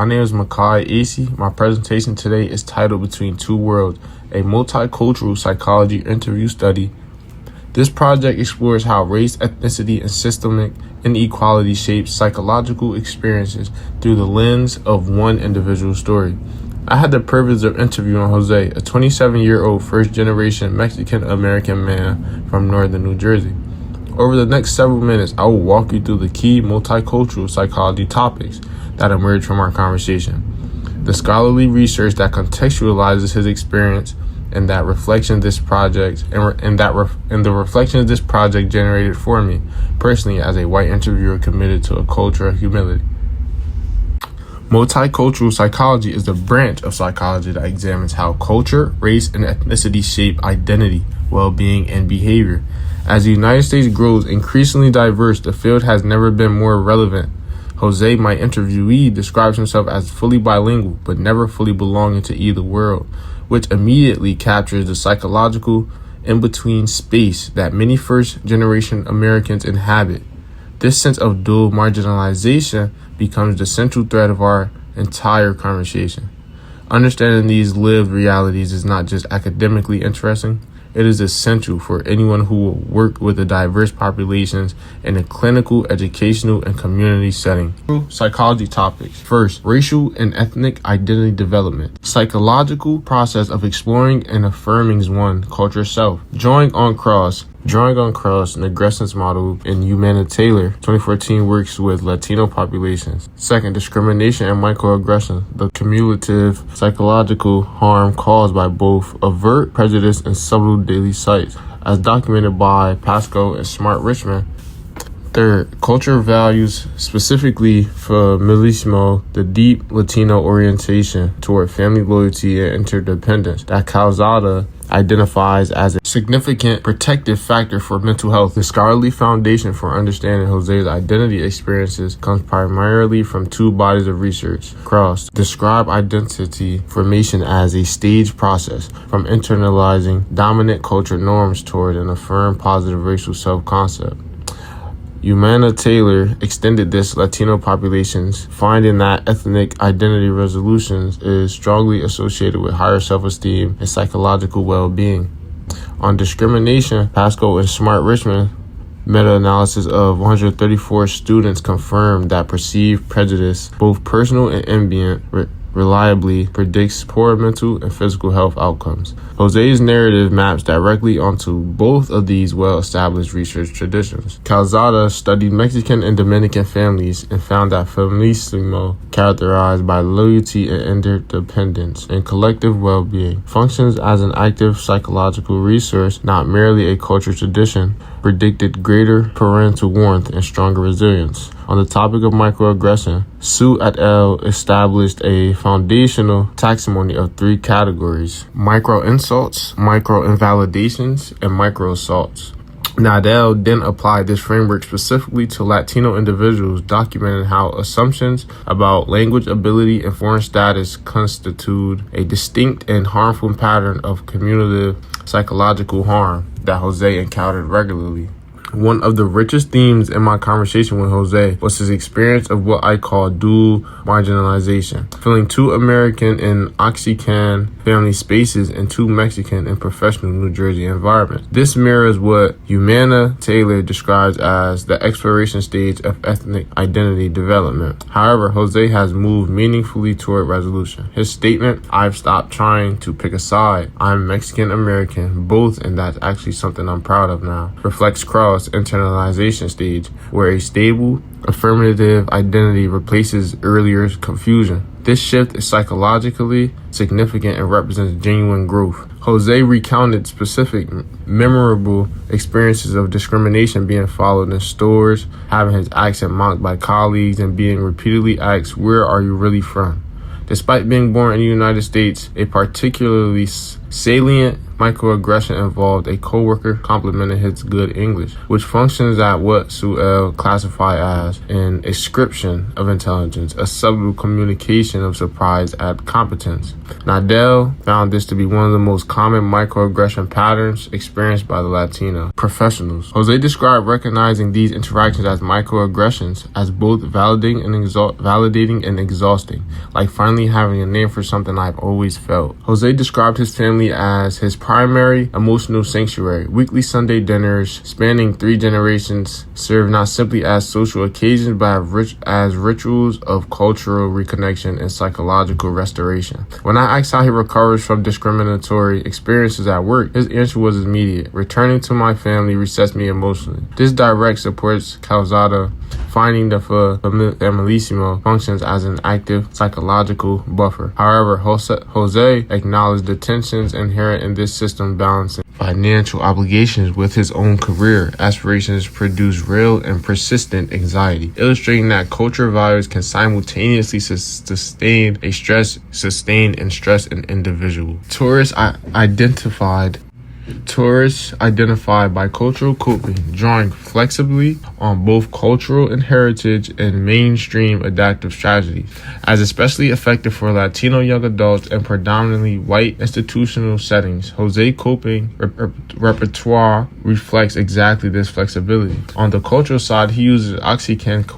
My name is Makai Acey. My presentation today is titled Between Two Worlds, a multicultural psychology interview study. This project explores how race, ethnicity, and systemic inequality shapes psychological experiences through the lens of one individual story. I had the privilege of interviewing Jose, a 27-year-old first-generation Mexican-American man from northern New Jersey. Over the next several minutes, I will walk you through the key multicultural psychology topics that emerged from our conversation, the scholarly research that contextualizes his experience, and that reflection this project and the reflections this project generated for me personally as a white interviewer committed to a culture of humility. Multicultural psychology is the branch of psychology that examines how culture, race, and ethnicity shape identity, well-being, and behavior. As the United States grows increasingly diverse, the field has never been more relevant. Jose, my interviewee, describes himself as fully bilingual, but never fully belonging to either world, which immediately captures the psychological in-between space that many first-generation Americans inhabit. This sense of dual marginalization becomes the central thread of our entire conversation. Understanding these lived realities is not just academically interesting, it is essential for anyone who will work with the diverse populations in a clinical, educational, and community setting. Psychology topics. First, racial and ethnic identity development. Psychological process of exploring and affirming one's culture self. Drawing on cross, an aggressance model in Humana Taylor, 2014, works with Latino populations. Second, discrimination and microaggression, the cumulative psychological harm caused by both overt prejudice and subtle daily sights, as documented by Pasco and Smart Richmond. Third, culture values, specifically for Milismo, the deep Latino orientation toward family loyalty and interdependence that Calzada identifies as a significant protective factor for mental health. The scholarly foundation for understanding Jose's identity experiences comes primarily from two bodies of research. Cross describe identity formation as a staged process from internalizing dominant culture norms toward an affirmed positive racial self-concept. Humana Taylor extended this Latino populations, finding that ethnic identity resolutions is strongly associated with higher self-esteem and psychological well-being. On discrimination, Pasco and Smart Richmond meta-analysis of 134 students confirmed that perceived prejudice, both personal and ambient, reliably predicts poor mental and physical health outcomes. Jose's narrative maps directly onto both of these well-established research traditions. Calzada studied Mexican and Dominican families and found that Feminissimo, characterized by loyalty and interdependence and collective well-being, functions as an active psychological resource, not merely a cultural tradition, predicted greater parental warmth and stronger resilience. On the topic of microaggression, Su et al. Established a foundational taxonomy of three categories: micro-insults, micro-invalidations, and micro-assaults. Nadell then applied this framework specifically to Latino individuals, documenting how assumptions about language ability and foreign status constitute a distinct and harmful pattern of cumulative psychological harm that Jose encountered regularly. One of the richest themes in my conversation with Jose was his experience of what I call dual marginalization, feeling two American and Oxycan family spaces and two Mexican and professional New Jersey environments. This mirrors what Humana Taylor describes as the exploration stage of ethnic identity development. However, Jose has moved meaningfully toward resolution. His statement, "I've stopped trying to pick a side. I'm Mexican American, both, and that's actually something I'm proud of now," reflects cross internalization stage, where a stable, affirmative identity replaces earlier confusion. This shift is psychologically significant and represents genuine growth. Jose recounted specific, memorable experiences of discrimination being followed in stores, having his accent mocked by colleagues, and being repeatedly asked, "Where are you really from?" Despite being born in the United States, a particularly salient microaggression involved a coworker complimenting his good English, which functions at what Sewell classified as an ascription of intelligence, a subtle communication of surprise at competence. Nadell found this to be one of the most common microaggression patterns experienced by the Latino professionals. Jose described recognizing these interactions as microaggressions as both validating and exhausting, like finally having a name for something I've always felt. Jose described his family as his primary emotional sanctuary. Weekly Sunday dinners spanning 3 generations serve not simply as social occasions but as rituals of cultural reconnection and psychological restoration. When I asked how he recovers from discriminatory experiences at work, his answer was immediate. Returning to my family resets me emotionally. This direct supports Calzada, finding the familisimo functions as an active psychological buffer. However, Jose acknowledged the tensions inherent in this system, balancing financial obligations with his own career aspirations produce real and persistent anxiety, illustrating that cultural values can simultaneously sustain and stress an individual. Tourists identified by cultural coping, drawing flexibly on both cultural and heritage and mainstream adaptive strategies, as especially effective for Latino young adults in predominantly white institutional settings. Jose coping repertoire reflects exactly this flexibility. On the cultural side, he uses Oaxacan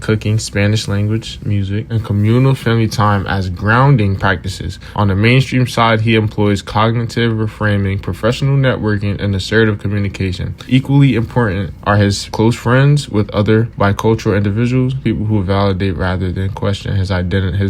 cooking, Spanish language music, and communal family time as grounding practices. On the mainstream side, he employs cognitive reframing, professional networking, and assertive communication. Equally important are his close friends with other bicultural individuals, people who validate rather than question his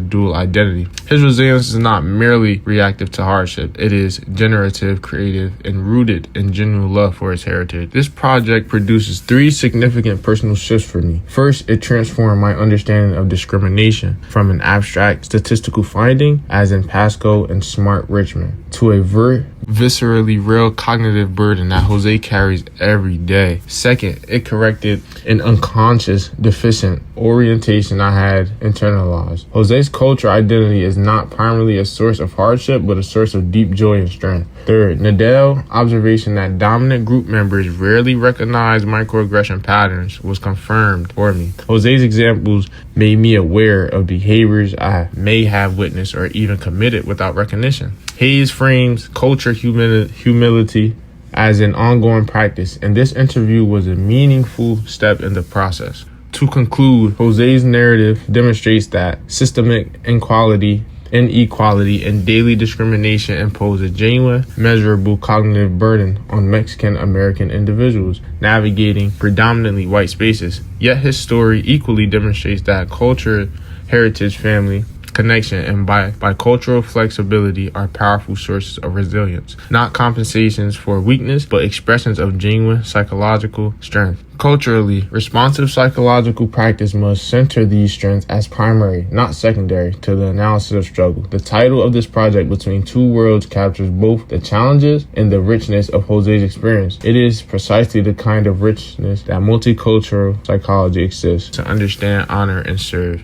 dual identity. His resilience is not merely reactive to hardship. It is generative, creative, and rooted in genuine love for his heritage. This project produces 3 significant personal shifts for me. First, it transformed my understanding of discrimination from an abstract statistical finding, as in Pasco and Smart Richmond, to a viscerally real cognitive burden that Jose carries every day. Second, it corrected an unconscious deficient orientation I had internalized. Jose's cultural identity is not primarily a source of hardship, but a source of deep joy and strength. Third, Nadell's observation that dominant group members rarely recognize microaggression patterns was confirmed for me. Jose's examples made me aware of behaviors I may have witnessed or even committed without recognition. Hayes frames culture humility as an ongoing practice, and this interview was a meaningful step in the process. To conclude, Jose's narrative demonstrates that systemic inequality, and daily discrimination impose a genuine, measurable cognitive burden on Mexican American individuals navigating predominantly white spaces. Yet his story equally demonstrates that culture, heritage, family, connection, and bicultural flexibility are powerful sources of resilience, not compensations for weakness, but expressions of genuine psychological strength. Culturally, responsive psychological practice must center these strengths as primary, not secondary, to the analysis of struggle. The title of this project, Between Two Worlds, captures both the challenges and the richness of Jose's experience. It is precisely the kind of richness that multicultural psychology exists to understand, honor, and serve.